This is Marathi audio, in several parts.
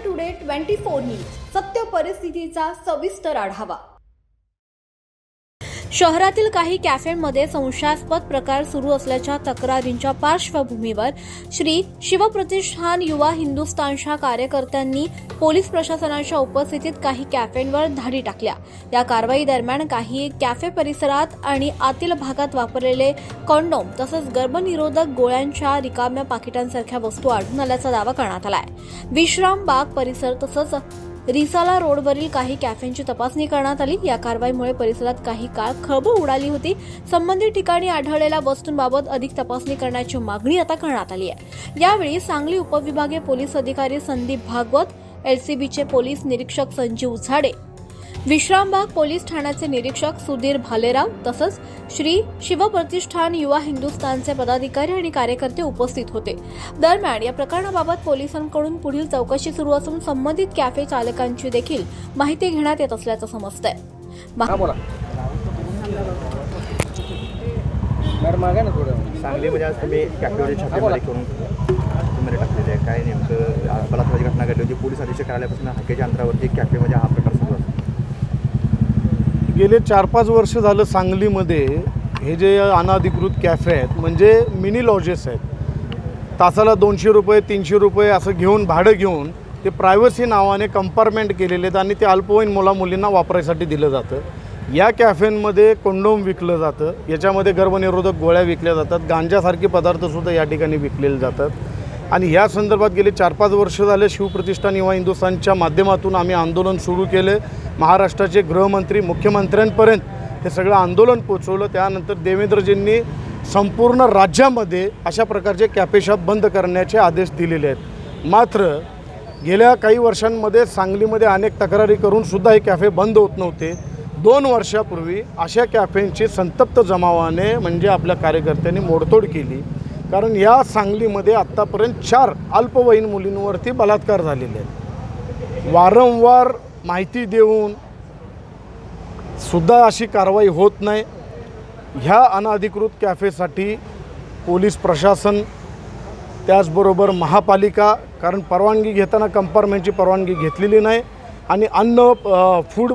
टुडे 24 न्यूज सत्य परिस्थितीचा सविस्तर आढावा। शहरातील काही कॅफेमध्ये संशयास्पद प्रकार सुरू असल्याच्या तक्रारींच्या पार्श्वभूमीवर श्री शिवप्रतिष्ठान युवा हिंदुस्थानच्या कार्यकर्त्यांनी पोलीस प्रशासनाच्या उपस्थितीत काही कॅफेंवर धाडी टाकल्या। या कारवाई दरम्यान काही कॅफे परिसरात आणि आतील भागात वापरलेले कॉन्डोम तसंच गर्भनिरोधक गोळ्यांच्या रिकाम्या पाकिटांसारख्या वस्तू आढळून आल्याचा दावा करण्यात आला आहे। विश्राम बाग परिसर तसंच रिसाला रोडवरील काही कॅफेंची तपासणी करण्यात आली। या कारवाईमुळे परिसरात काही काळ खळबळ उडाली होती। संबंधित ठिकाणी आढळलेल्या वस्तूंबाबत अधिक तपासणी करण्याची मागणी आता करण्यात आली आहे। यावेळी सांगली उपविभागीय पोलीस अधिकारी संदीप भागवत, एलसीबीचे पोलीस निरीक्षक संजीव झाडे, विश्रामबाग पोलीस ठाण्याचे निरीक्षक सुधीर भालेराव तसंच श्री शिवप्रतिष्ठान युवा हिंदुस्थानचे पदाधिकारी आणि कार्यकर्ते उपस्थित होते। दरम्यान या प्रकरणाबाबत पोलिसांकडून पुढील चौकशी सुरू असून संबंधित कॅफे चालकांची देखील माहिती घेण्यात येत असल्याचं समजतंय। सांगलीमध्ये आज तुम्ही कॅफेवरील छापेमारी करून टाकलेली आहे, काय नेमकं बलात्काराची घटना घडली होती। पोलीस अधीक्षक कार्यालयापासून हाकेच्या अंतरावरती कॅफेमध्ये हा प्रकार सुरू आहे। गेले 4-5 वर्ष झालं सांगलीमध्ये हे जे अनधिकृत कॅफे आहेत म्हणजे मिनी लॉजेस आहेत। तासाला 200 रुपये 300 रुपये असं घेऊन भाडं घेऊन ते प्रायव्हसी नावाने कंपार्टमेंट केलेले आहेत आणि ते अल्पवयीन मुलामुलींना वापरायसाठी दिलं जातं। या कॅफेंमध्ये कंडोम विकलं जातं, याच्यामध्ये गर्भनिरोधक गोळ्या विकल्या जातात, गांजासारखे पदार्थसुद्धा या ठिकाणी विकलेले जातात। आणि ह्या संदर्भात गेले 4-5 वर्ष झाले शिवप्रतिष्ठान युवा हिंदुस्थानच्या माध्यमातून आम्ही आंदोलन सुरू केले। महाराष्ट्राचे गृहमंत्री मुख्यमंत्र्यांपर्यंत हे सगळं आंदोलन पोचवलं। त्यानंतर देवेंद्रजींनी संपूर्ण राज्यामध्ये अशा प्रकारचे कॅफे शॉप बंद करण्याचे आदेश दिलेले आहेत। मात्र गेल्या काही वर्षांमध्ये सांगलीमध्ये अनेक तक्रारी करूनसुद्धा हे कॅफे बंद होत नव्हते। 2 वर्षापूर्वी अशा कॅफेंची संतप्त जमावाने म्हणजे आपल्या कार्यकर्त्यांनी मोडतोड केली, कारण या सांगलीमध्ये आत्तापर्यंत 4 अल्पवयीन मुलींवरती बलात्कार झालेले आहेत। वारंवार माहिती देऊन सुद्धा अशी कारवाई होत नाही। ह्या अनधिकृत कॅफेसाठी पोलीस प्रशासन त्याचबरोबर महापालिका, कारण परवानगी घेताना कंपार्टमेंटची परवानगी घेतलेली नाही आणि food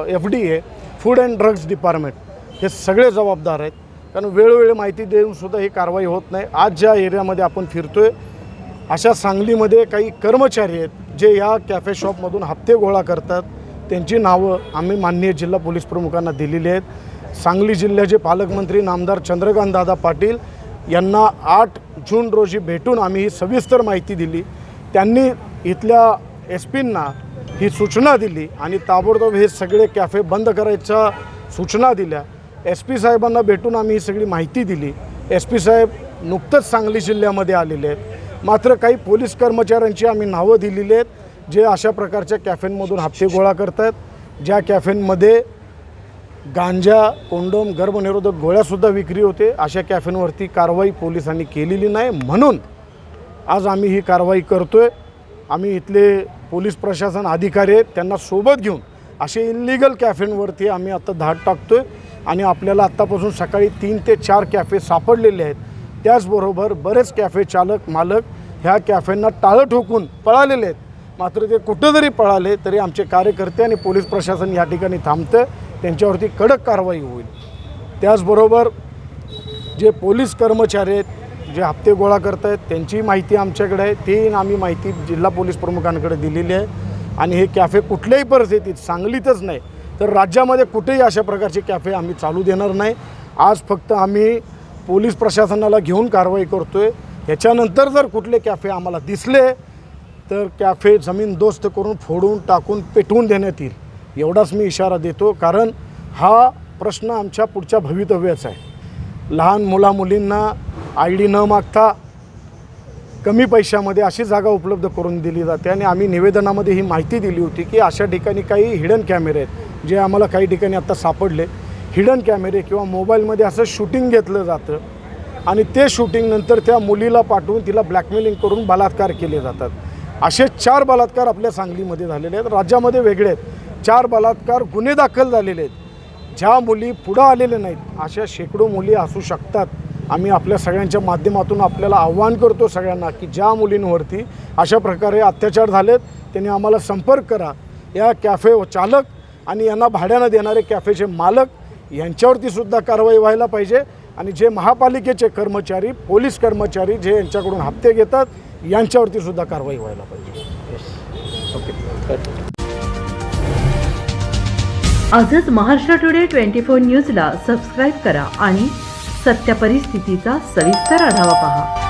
FDA food and drugs department हे सगळे जबाबदार आहेत, कारण वेळोवेळी माहिती देऊनसुद्धा ही कारवाई होत नाही। आज ज्या एरियामध्ये आपण फिरतोय अशा सांगलीमध्ये काही कर्मचारी आहेत जे या कॅफे शॉपमधून हप्ते गोळा करतात। त्यांची नावं आम्ही माननीय जिल्हा पोलीस प्रमुखांना दिलेली आहेत। सांगली जिल्ह्याचे पालकमंत्री नामदार चंद्रकांत दादा पाटील यांना 8 जून रोजी भेटून आम्ही ही सविस्तर माहिती दिली। त्यांनी इथल्या SP-ना ही सूचना दिली आणि ताबडतोब हे सगळे कॅफे बंद करायच्या सूचना दिल्या। SP साहेबांना भेटून आम्ही ही सगळी माहिती दिली। SP साहेब नुकतंच सांगली जिल्ह्यामध्ये आलेले आहेत। मात्र काही पोलीस कर्मचाऱ्यांची आम्ही नावं दिलेली आहेत जे अशा प्रकारच्या कॅफेंमधून हप्ते गोळा करतात, ज्या कॅफेंमध्ये गांजा, कोंडोम, गर्भनिरोधक गोळ्यासुद्धा विक्री होते। अशा कॅफेंवरती कारवाई पोलिसांनी केलेली नाही, म्हणून आज आम्ही ही कारवाई करतोय। आम्ही इथले पोलीस प्रशासन अधिकारी आहेत त्यांना सोबत घेऊन असे इल्लीगल कॅफेंवरती आम्ही आता धाड टाकतोय आणि आपल्याला आत्तापासून सकाळी 3 ते 4 कॅफे सापडलेले आहेत। त्याचबरोबर बरेच कॅफे चालक मालक ह्या कॅफेंना टाळं ठोकून पळालेले आहेत। मात्र ते कुठं जरी पळाले तरी आमचे कार्यकर्ते आणि पोलीस प्रशासन या ठिकाणी थांबतं, त्यांच्यावरती कडक कारवाई होईल। त्याचबरोबर जे पोलीस कर्मचारी आहेत जे हप्ते गोळा करत आहेत त्यांची माहिती आमच्याकडे आहे, ती आम्ही माहिती जिल्हा पोलीस प्रमुखांकडे दिलेली आहे। आणि हे कॅफे कुठल्याही परिस्थितीत सांगलीतच नाही तर राज्यामध्ये कुठेही अशा प्रकारचे कॅफे आम्ही चालू देणार नाही। आज फक्त आम्ही पोलीस प्रशासनाला घेऊन कारवाई करतोय। ह्याच्यानंतर जर कुठले कॅफे आम्हाला दिसले तर कॅफे जमीनदोस्त करून फोडून टाकून पेटवून देण्यात येईल, एवढाच मी इशारा देतो। कारण हा प्रश्न आमच्या पुढच्या भवितव्याचा आहे। लहान मुलामुलींना ID न मागता कमी पैशामध्ये अशी जागा उपलब्ध करून दिली जाते आणि आम्ही निवेदनामध्ये ही माहिती दिली होती की अशा ठिकाणी काही हिडन कॅमेरे आहेत जे आम्हाला काही ठिकाणी आता सापडले। हिडन कॅमेरे किंवा मोबाईलमध्ये असं शूटिंग घेतलं जातं आणि ते शूटिंग नंतर त्या मुलीला पाठवून तिला ब्लॅकमेलिंग करून बलात्कार केले जातात। असे 4 बलात्कार आपल्या सांगलीमध्ये झालेले आहेत। राज्यामध्ये वेगळे आहेत। 4 बलात्कार गुन्हे दाखल झालेले आहेत। ज्या मुली पुढं आलेल्या नाहीत अशा शेकडो मुली असू शकतात आम्ही आपल्या सगळ्यांच्या माध्यमातून आपल्याला आव्हान करतो सगळ्यांना की ज्या मुलींवरती अशा प्रकारे अत्याचार झालेत त्यांनी आम्हाला संपर्क करा. या कॅफे चालक आणि यांना भाड्यानं देणारे कॅफेचे मालक यांच्यावरती सुद्धा कारवाई व्हायला पाहिजे आणि जे महापालिकेचे कर्मचारी पोलीस कर्मचारी जे यांच्याकडून हप्ते घेतात यांच्यावरती सुद्धा कारवाई व्हायला पाहिजे. आजच महाराष्ट्र टुडे 24 न्यूजला सबस्क्राईब करा आणि सत्य परिस्थितीचा सविस्तर आढावा पहा.